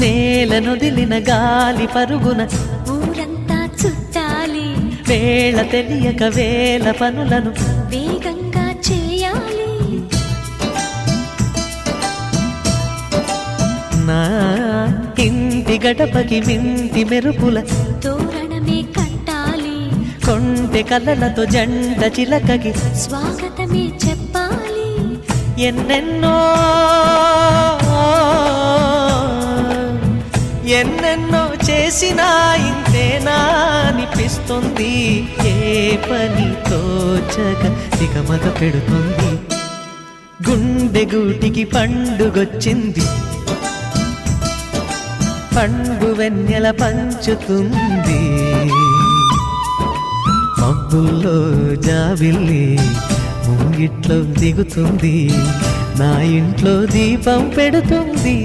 నేలనొదిలిన గాలి పరుగున ఊరంతా చుట్టాలి, వేళ తెలియక వేల పనులను వేగంగా చేయాలి. నా ఇంటి గడపకి వింటి మెరుపుల తోరణమే కట్టాలి, కొంటె కలలతో జంట చిలకకి స్వాగతమే చెప్పాలి. ఎన్నెన్నో ఎన్నెన్నో చేసినా ఇంతేనా అనిపిస్తుంది. ఏ పని తోచక దిగమగ పెడుతుంది. గుండె గూటికి పండుగొచ్చింది, పండు వెన్నెల పంచుతుంది. మబ్బుల్లో జాబిల్లి ముంగిట్లో దిగుతుంది, నా ఇంట్లో దీపం పెడుతుంది.